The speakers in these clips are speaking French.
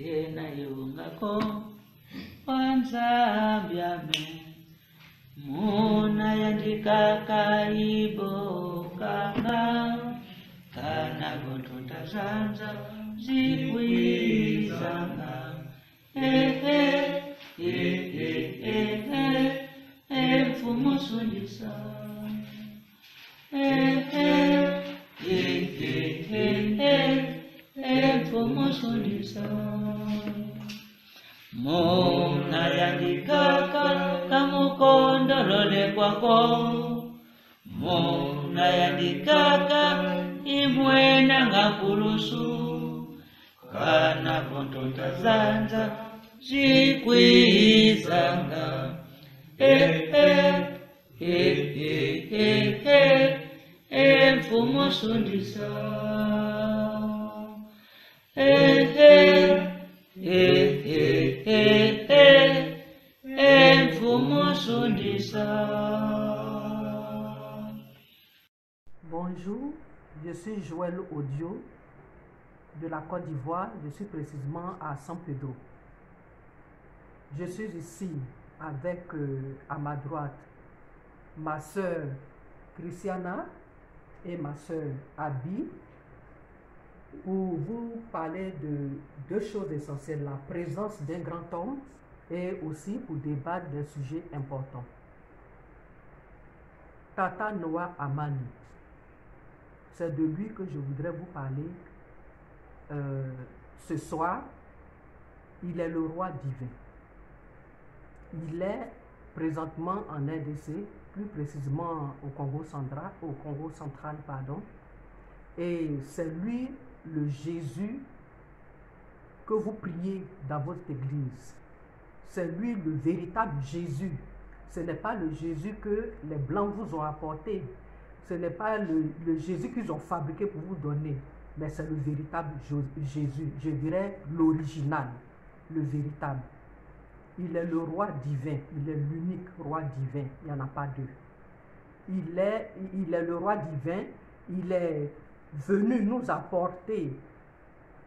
Ena yungako wanzambyame Muna yandika kaibo kanga Kana botonda zanza zikwizanga Mfumo sundisa Mfumo sundisa Muna yandikaka kamukondolole kwako Muna yandikaka imwena ngakulusu Kana bontonda zanza zikwizanga Mfumo sundisa Bonjour, je suis Joël Audio de la Côte d'Ivoire, je suis précisément à San Pedro. Je suis ici avec à ma droite ma sœur Christiana et ma sœur Abby pour vous parler de deux choses essentielles, la présence d'un grand homme et aussi pour débattre d'un sujet important. Tata Noah Amani, c'est de lui que je voudrais vous parler ce soir. Il est le roi divin. Il est présentement en RDC, plus précisément au Congo central, pardon. Et c'est lui le Jésus que vous priez dans votre église. C'est lui le véritable Jésus. Ce n'est pas le Jésus que les Blancs vous ont apporté. Ce n'est pas le Jésus qu'ils ont fabriqué pour vous donner. Mais c'est le véritable Jésus. Je dirais l'original, le véritable. Il est le roi divin. Il est l'unique roi divin. Il n'y en a pas deux. Il est le roi divin. Il est venu nous apporter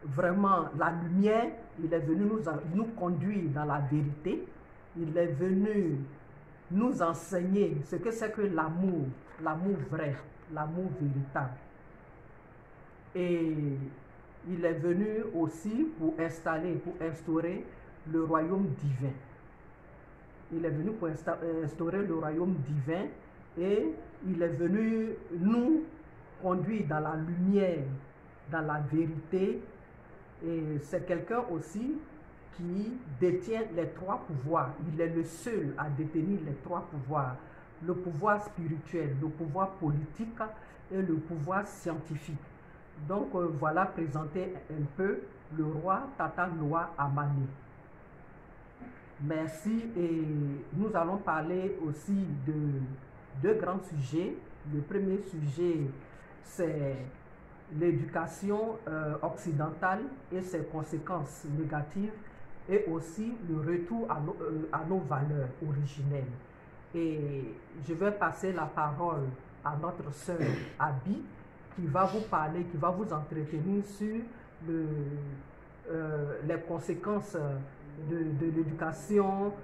vraiment la lumière. Il est venu nous conduire dans la vérité. Il est venu nous enseigner ce que c'est que l'amour vrai, l'amour véritable. Et il est venu aussi pour instaurer le royaume divin. Il est venu pour instaurer le royaume divin et il est venu nous conduire dans la lumière, dans la vérité. Et c'est quelqu'un aussi qui détient les trois pouvoirs. Il est le seul à détenir les trois pouvoirs. Le pouvoir spirituel, le pouvoir politique et le pouvoir scientifique. Donc voilà présenté un peu le roi Tata Noah Amani. Merci, et nous allons parler aussi de deux grands sujets. Le premier sujet, c'est l'éducation occidentale et ses conséquences négatives, et aussi le retour à nos valeurs originelles. Et je vais passer la parole à notre sœur Abby, qui va vous parler, qui va vous entretenir sur les conséquences de l'éducation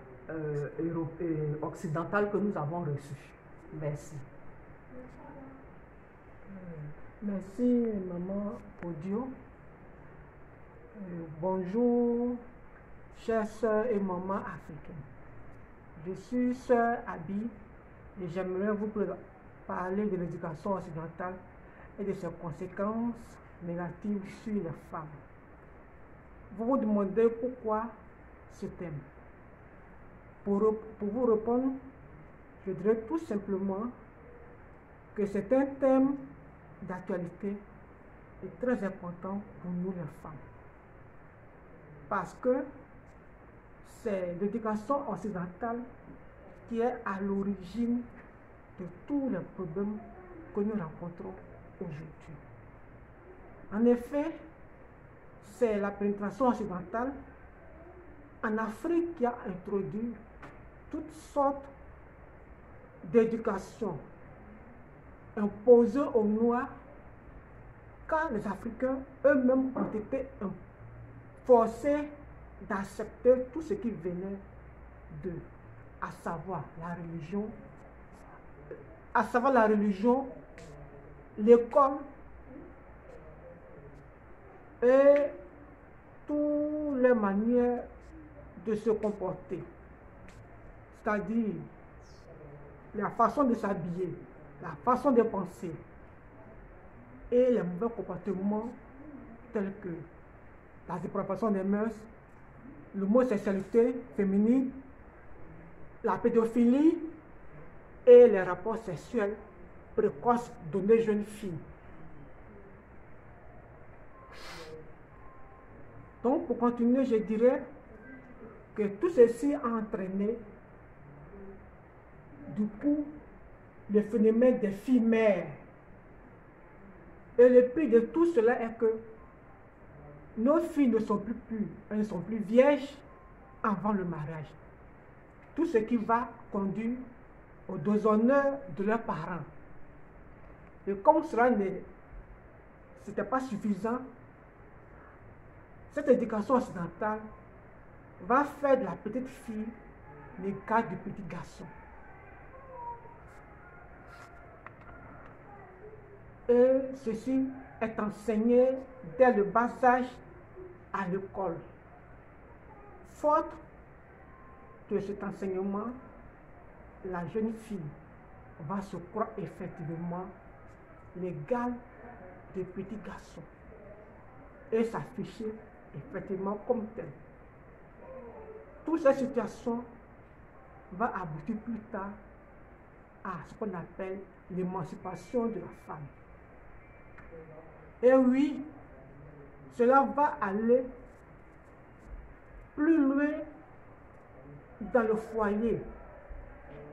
occidentale que nous avons reçue. Merci. Merci, maman Audio. Bonjour, chères sœurs et mamans africaines. Je suis sœur Abby et j'aimerais vous parler de l'éducation occidentale et de ses conséquences négatives sur les femmes. Vous vous demandez pourquoi ce thème. Pour vous répondre, je dirais tout simplement que c'est un thème d'actualité et très important pour nous les femmes. Parce que c'est l'éducation occidentale qui est à l'origine de tous les problèmes que nous rencontrons aujourd'hui. En effet, c'est la pénétration occidentale en Afrique qui a introduit toutes sortes d'éducation imposée aux Noirs, quand les Africains eux-mêmes ont été forcés d'accepter tout ce qui venait d'eux, à savoir la religion, l'école et toutes les manières de se comporter, c'est-à-dire la façon de s'habiller, la façon de penser et les mauvais comportements tels que la dépravation des mœurs, l'homosexualité féminine, la pédophilie et les rapports sexuels précoces donnés jeunes filles. Donc, pour continuer, je dirais que tout ceci a entraîné, du coup, le phénomène des filles mères. Et le pire de tout cela est que nos filles ne sont plus pures, elles ne sont plus vierges avant le mariage. Tout ce qui va conduire au déshonneur de leurs parents. Et comme cela n'était pas suffisant, cette éducation occidentale va faire de la petite fille le cas du petit garçon. Et ceci est enseigné dès le bas âge à l'école. Faute de cet enseignement, la jeune fille va se croire effectivement l'égale des petits garçons et s'afficher effectivement comme tel. Toute cette situation va aboutir plus tard à ce qu'on appelle l'émancipation de la femme. Et oui, cela va aller plus loin dans le foyer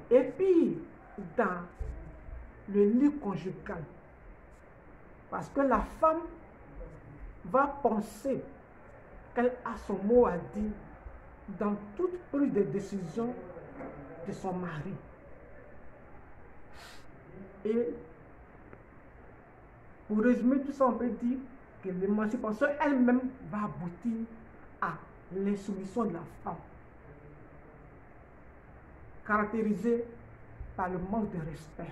et puis dans le lit conjugal. Parce que la femme va penser qu'elle a son mot à dire dans toute prise de décision de son mari. Et pour résumer tout ça, on peut dire que l'émancipation elle-même va aboutir à l'insoumission de la femme, caractérisée par le manque de respect,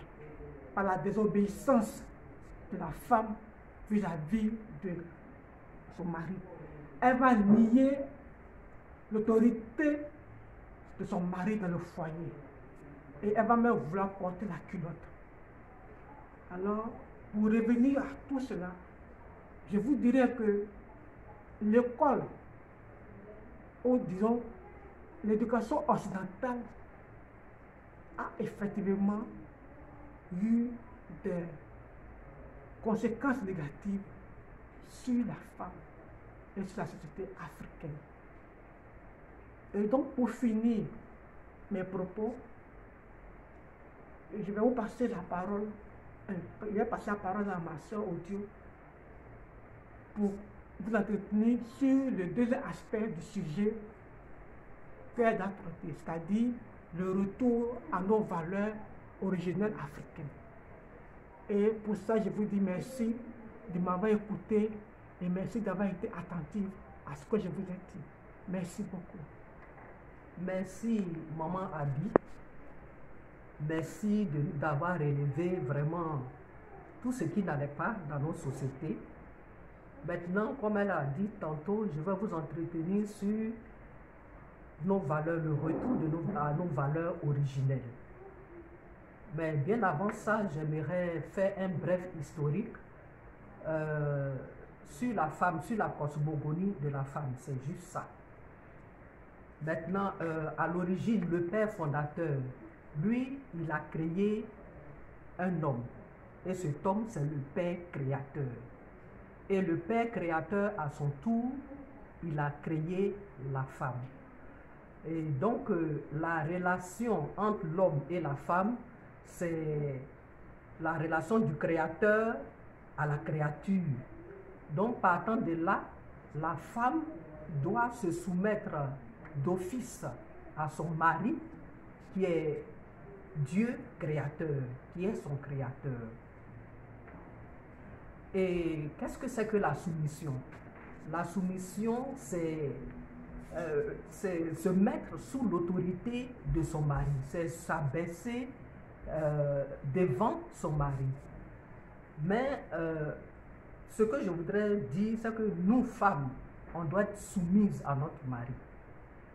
par la désobéissance de la femme vis-à-vis de son mari. Elle va nier l'autorité de son mari dans le foyer et elle va même vouloir porter la culotte. Alors, pour revenir à tout cela, je vous dirais que l'école, ou disons l'éducation occidentale, a effectivement eu des conséquences négatives sur la femme et sur la société africaine. Et donc, pour finir mes propos, je vais vous passer la parole. Je vais passer la parole à ma soeur Audio pour vous entretenir sur le deuxième aspect du sujet qu'elle a traité, c'est-à-dire le retour à nos valeurs originelles africaines. Et pour ça, je vous dis merci de m'avoir écouté et merci d'avoir été attentif à ce que je vous ai dit. Merci beaucoup. Merci, Maman Abi. Merci d'avoir relevé vraiment tout ce qui n'allait pas dans nos sociétés. Maintenant, comme elle a dit tantôt, je vais vous entretenir sur nos valeurs, le retour à nos valeurs originelles. Mais bien avant ça, j'aimerais faire un bref historique sur la femme, sur la cosmogonie de la femme. C'est juste ça. Maintenant, à l'origine, le père fondateur, lui, il a créé un homme. Et cet homme, c'est le père créateur. Et le père créateur, à son tour, il a créé la femme. Et donc, la relation entre l'homme et la femme, c'est la relation du créateur à la créature. Donc, partant de là, la femme doit se soumettre d'office à son mari, qui est Dieu créateur, qui est son créateur. Et qu'est-ce que c'est que la soumission? La soumission, c'est c'est se mettre sous l'autorité de son mari, c'est s'abaisser devant son mari. Mais ce que je voudrais dire, c'est que nous, femmes, on doit être soumises à notre mari.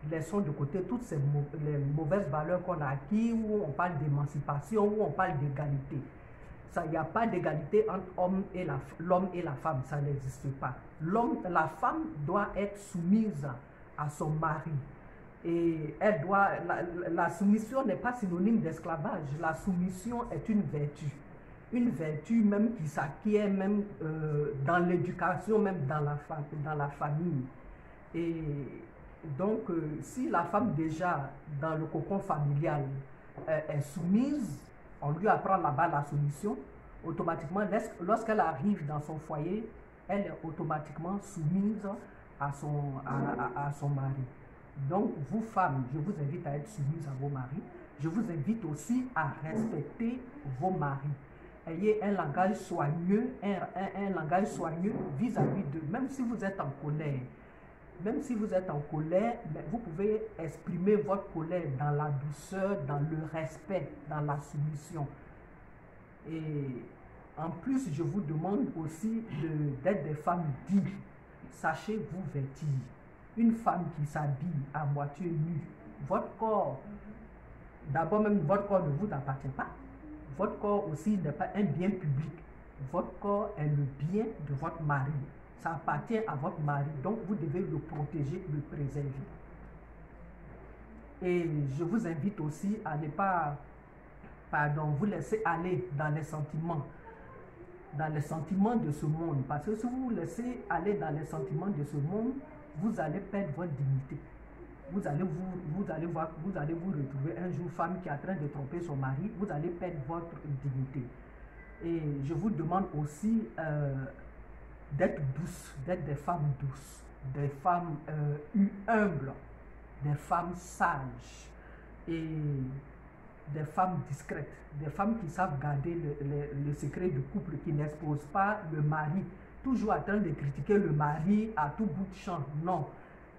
Laissons de côté toutes les mauvaises valeurs qu'on a acquises, où on parle d'émancipation, où on parle d'égalité. Il n'y a pas d'égalité entre l'homme et la femme, ça n'existe pas. La femme doit être soumise à son mari. Et elle doit, la soumission n'est pas synonyme d'esclavage. La soumission est une vertu. Une vertu même qui s'acquiert même dans l'éducation, même dans la famille. Et donc, si la femme déjà dans le cocon familial est soumise, on lui apprend là-bas la soumission, automatiquement, lorsqu'elle arrive dans son foyer, elle est automatiquement soumise à son mari. Donc, vous femmes, je vous invite à être soumises à vos maris. Je vous invite aussi à respecter vos maris. Ayez un langage soigneux, un langage soigneux vis-à-vis d'eux. Même si vous êtes en colère, vous pouvez exprimer votre colère dans la douceur, dans le respect, dans la soumission. Et en plus, je vous demande aussi d'être des femmes dignes. Sachez vous vêtir. Une femme qui s'habille à moitié nue, votre corps, d'abord même votre corps ne vous appartient pas. Votre corps aussi n'est pas un bien public. Votre corps est le bien de votre mari. Ça appartient à votre mari, donc vous devez le protéger, le préserver. Et je vous invite aussi à ne pas, vous laisser aller dans les sentiments de ce monde. Parce que si vous vous laissez aller dans les sentiments de ce monde, vous allez perdre votre dignité. Vous allez vous retrouver un jour femme qui est en train de tromper son mari, vous allez perdre votre dignité. Et je vous demande aussi d'être douces, d'être des femmes douces, des femmes humbles, des femmes sages et des femmes discrètes, des femmes qui savent garder le secret du couple, qui n'exposent pas le mari, toujours en train de critiquer le mari à tout bout de champ. Non.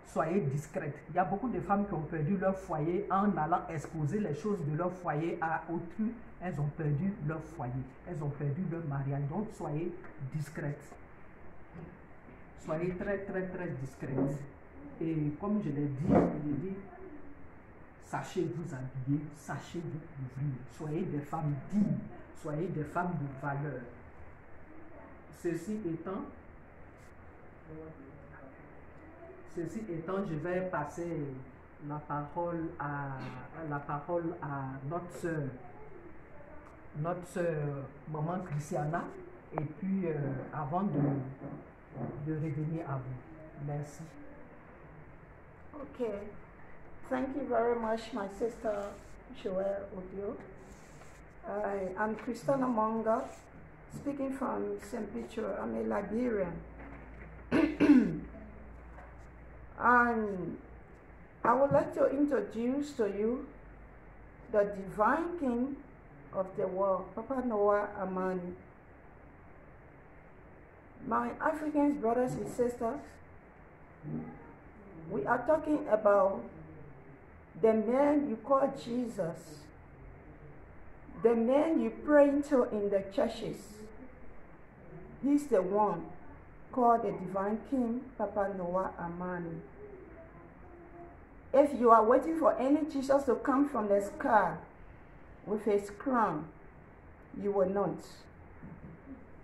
Soyez discrètes. Il y a beaucoup de femmes qui ont perdu leur foyer en allant exposer les choses de leur foyer à autrui. Elles ont perdu leur foyer. Elles ont perdu leur mariage. Donc, soyez discrètes. Soyez très, très, très discrètes. Et comme je l'ai dit, sachez vous habiller, sachez vous couvrir. Soyez des femmes dignes. Soyez des femmes de valeur. Ceci étant, je vais passer la parole à notre sœur maman Christiana, et puis avant de revenir à vous. Merci. Okay. Thank you very much, my sister Joelle Odio. I'm Christiana Monga, speaking from St. Peter. I'm a Liberian. And I would like to introduce to you the divine king of the world, Papa Noah Amani. My African brothers and sisters, we are talking about the man you call Jesus, the man you pray to in the churches. He's the one called the divine king, Papa Noah Amani. If you are waiting for any Jesus to come from the sky with his crown, you will not,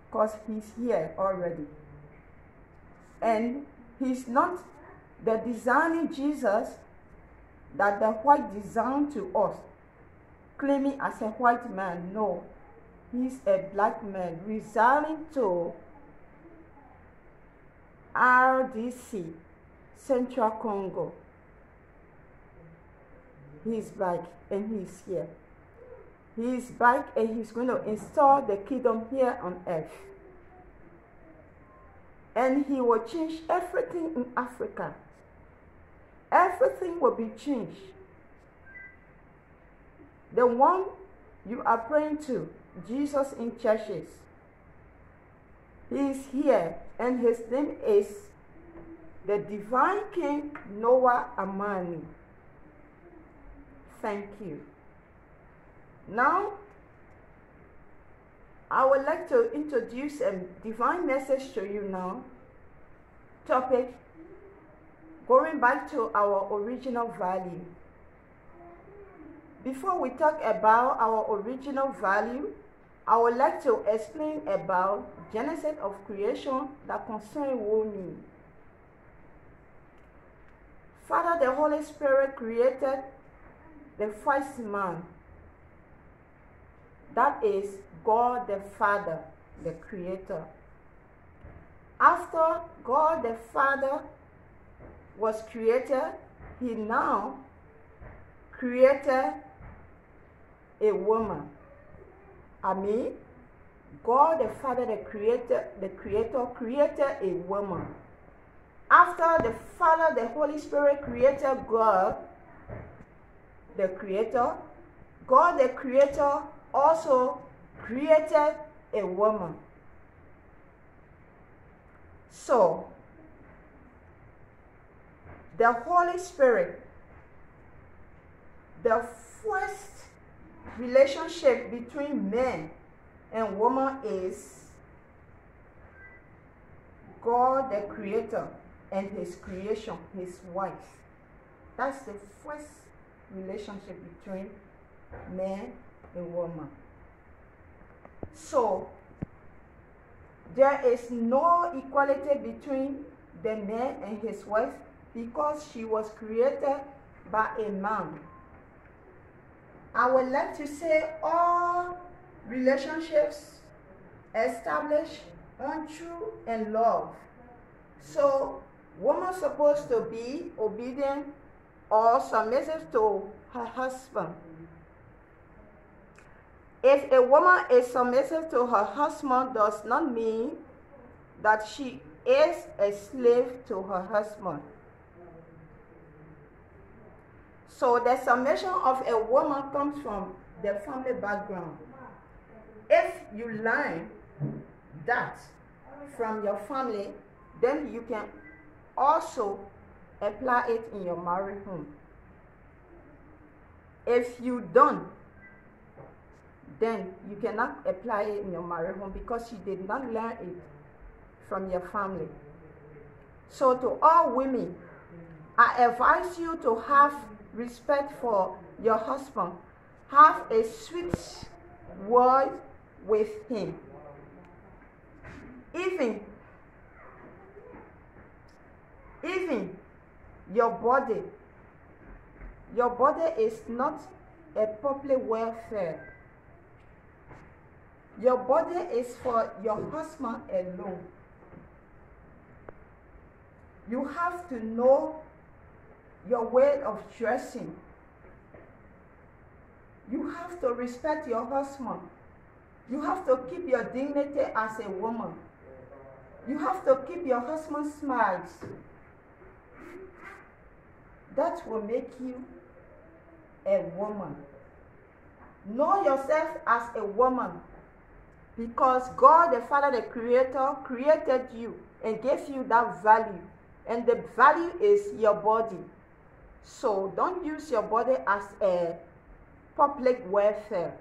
because he's here already. And he's not the designing Jesus that the white designed to us, claiming as a white man. No, he's a black man residing to RDC, Central Congo. He's back and he's here. He's back and he's going to install the kingdom here on earth. And he will change everything in Africa. Everything will be changed. The one you are praying to, Jesus in churches, he is here, and his name is the divine King Noah Amani. Thank you. Now, I would like to introduce a divine message to you now. Topic, going back to our original value. Before we talk about our original value, I would like to explain about Genesis of creation that concerns women. Father, the Holy Spirit created the first man. That is God the Father, the Creator. After God the Father was created, He now created a woman. God the Father, the Creator created a woman. After the Father, the Holy Spirit created God, the Creator, God the Creator also created a woman. So, the Holy Spirit, the first relationship between man and woman is God the Creator and His creation, His wife. That's the first relationship between man and woman. So, there is no equality between the man and his wife because she was created by a man. I would like to say all relationships established on truth and love. So, woman is supposed to be obedient or submissive to her husband. If a woman is submissive to her husband, does not mean that she is a slave to her husband. So the submission of a woman comes from the family background. If you learn that from your family, then you can also apply it in your married home. If you don't, then you cannot apply it in your married home because you did not learn it from your family. So to all women, I advise you to have respect for your husband. Have a sweet word with him. Even your body is not a public welfare. Your body is for your husband alone. You have to know your way of dressing. You have to respect your husband. You have to keep your dignity as a woman. You have to keep your husband's smiles. That will make you a woman. Know yourself as a woman because God, the Father, the Creator, created you and gave you that value. And the value is your body. So don't use your body as a public welfare.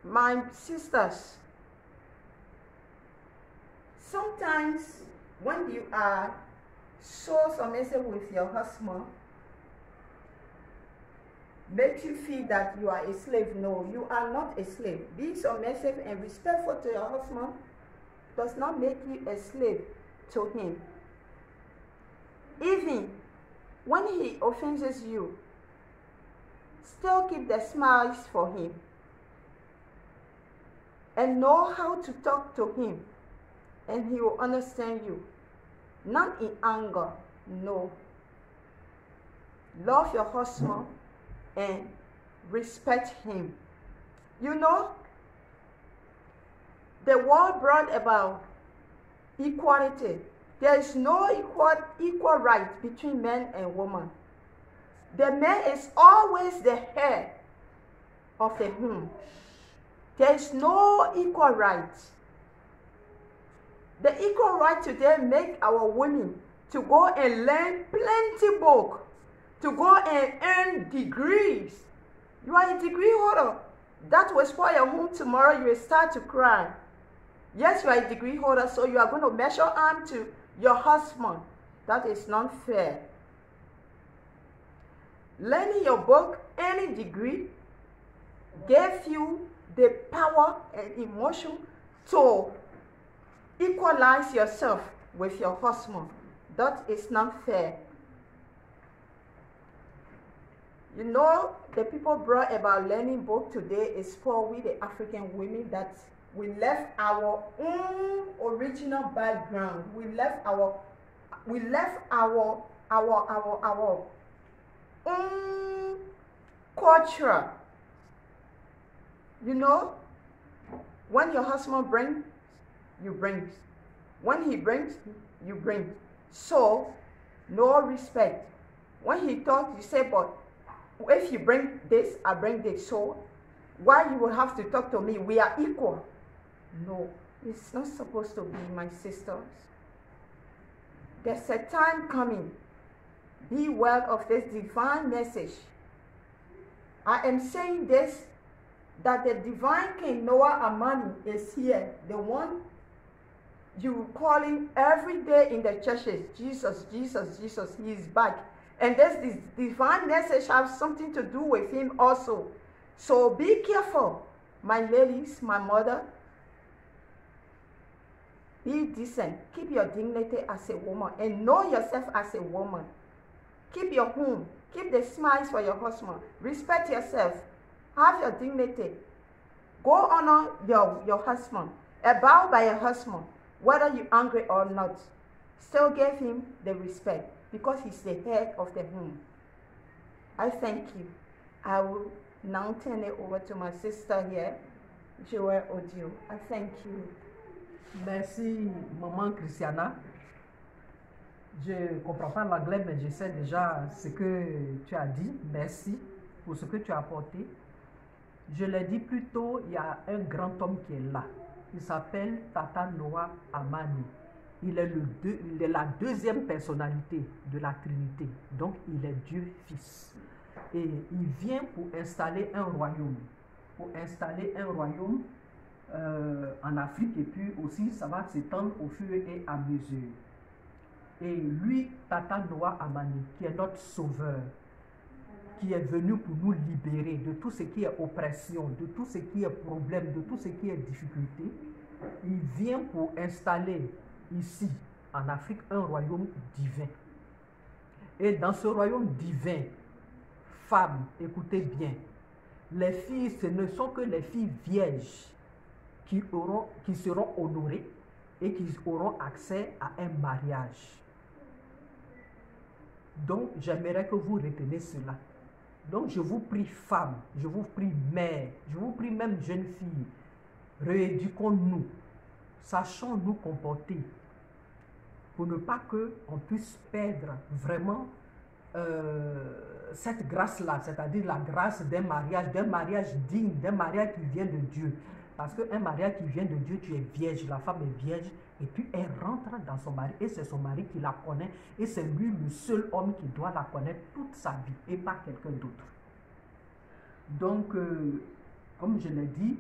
My sisters, sometimes when you are so submissive with your husband, makes you feel that you are a slave. No, you are not a slave. Being submissive and respectful to your husband does not make you a slave to him. Even when he offends you, still keep the smiles for him and know how to talk to him, and he will understand you. Not in anger, no. Love your husband and respect him. You know, the world brought about equality. There is no equal right between man and woman. The man is always the head of the home. There is no equal right. The equal right today make our women to go and learn plenty book, to go and earn degrees. You are a degree holder. That will spoil your home tomorrow. You will start to cry. Yes, you are a degree holder, so you are going to measure arm to your husband. That is not fair. Learning your book, any degree, gave you the power and emotion to equalize yourself with your husband. That is not fair. You know, the people brought about learning book today is for we the African women that we left our own original background. We left our own culture. You know, when your husband brings, you bring. When he brings, you bring. So, no respect. When he talks, you say, but if you bring this, I bring this. So, why you will have to talk to me? We are equal. No, it's not supposed to be, my sisters. There's a time coming. Be well of this divine message. I am saying this, that the divine King Noah Amani is here. The one you calling every day in the churches. Jesus, Jesus, Jesus, he is back. And this divine message has something to do with him also. So be careful, my ladies, my mother. Be decent. Keep your dignity as a woman and know yourself as a woman. Keep your home. Keep the smiles for your husband. Respect yourself. Have your dignity. Go honor your husband. Bow by your husband, whether you're angry or not. Still give him the respect because he's the head of the home. I thank you. I will now turn it over to my sister here, Joël Audio. I thank you. Merci, maman Christiana. Je ne comprends pas l'anglais, mais je sais déjà ce que tu as dit. Merci pour ce que tu as apporté. Je l'ai dit plus tôt, il y a un grand homme qui est là. Il s'appelle Tata Noah Amani. Il est la deuxième personnalité de la Trinité. Donc, il est Dieu Fils. Et il vient pour installer un royaume. Pour installer un royaume en Afrique. Et puis aussi, ça va s'étendre au fur et à mesure. Et lui, Tata Noah Amani, qui est notre sauveur, qui est venu pour nous libérer de tout ce qui est oppression, de tout ce qui est problème, de tout ce qui est difficulté, il vient pour installer ici, en Afrique, un royaume divin. Et dans ce royaume divin, femmes, écoutez bien, les filles, ce ne sont que les filles vierges qui seront honorées et qui auront accès à un mariage. Donc, j'aimerais que vous reteniez cela. Donc, je vous prie, femmes, je vous prie, mères, je vous prie même, jeunes filles, rééduquons-nous, sachons nous comporter pour ne pas qu'on puisse perdre vraiment cette grâce-là, c'est-à-dire la grâce d'un mariage digne, d'un mariage qui vient de Dieu. Parce qu'un mariage qui vient de Dieu, tu es vierge, la femme est vierge, et puis elle rentre dans son mari, et c'est son mari qui la connaît, et c'est lui le seul homme qui doit la connaître toute sa vie, et pas quelqu'un d'autre. Donc, comme je l'ai dit,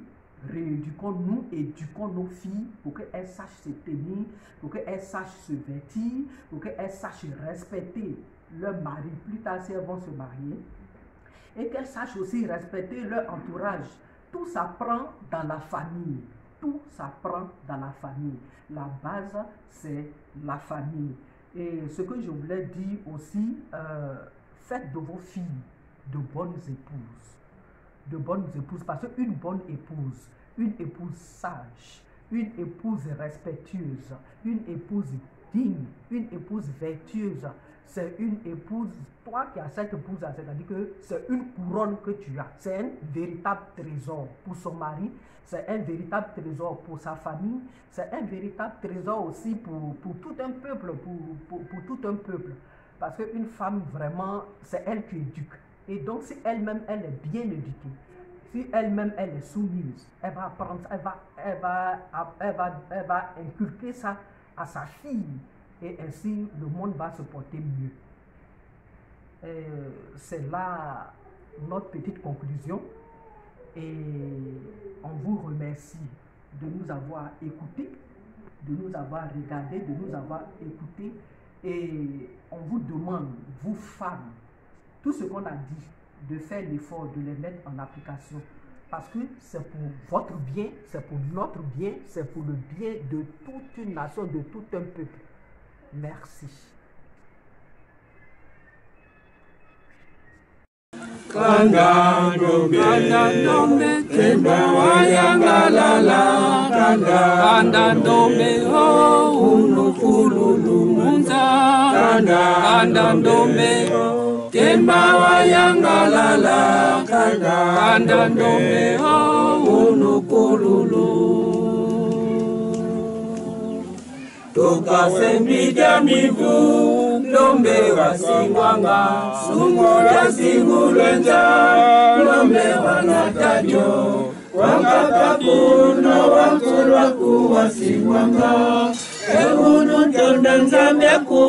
rééduquons-nous, éduquons nos filles pour qu'elles sachent se tenir, pour qu'elles sachent se vêtir, pour qu'elles sachent respecter leur mari plus tard si elles vont se marier, et qu'elles sachent aussi respecter leur entourage. Tout s'apprend dans la famille. Tout s'apprend dans la famille. La base, c'est la famille. Et ce que je voulais dire aussi, faites de vos filles de bonnes épouses. De bonnes épouses. Parce qu'une bonne épouse, une épouse sage, une épouse respectueuse, une épouse digne, une épouse vertueuse, c'est une épouse, toi qui as cette épouse-là, c'est-à-dire que c'est une couronne que tu as. C'est un véritable trésor pour son mari, c'est un véritable trésor pour sa famille, c'est un véritable trésor aussi pour tout un peuple, pour tout un peuple. Parce qu'une femme, vraiment, c'est elle qui éduque. Et donc, si elle-même, elle est bien éduquée, si elle-même elle est soumise, elle va apprendre, elle va inculquer ça à sa fille et ainsi le monde va se porter mieux. C'est là notre petite conclusion et on vous remercie de nous avoir écoutés, de nous avoir regardés, de nous avoir écoutés et on vous demande, vous femmes, tout ce qu'on a dit, de faire l'effort de les mettre en application parce que c'est pour votre bien, c'est pour notre bien, c'est pour le bien de toute une nation, de tout un peuple. Merci. Kanda ndombe kemba wayangalala kanda ndombe ho unukululu munza kanda ndombe kemba wayangalala kanda ndombe ho unukululu tukasembidya mivu ndombe wasingwanga sungula singulwenza ndombe wanatajo wakakakuno wakulwaku wasingwanga ehunu ntonda nzambeku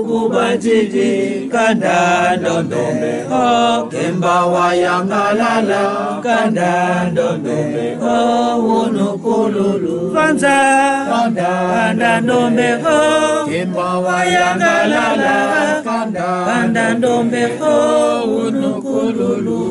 kubajiji kanda ndombe ho kemba wayangalala kanda ndombe ho unukululu vanza kanda ndombe ho kemba wayangalala kanda ndombe ho unukululu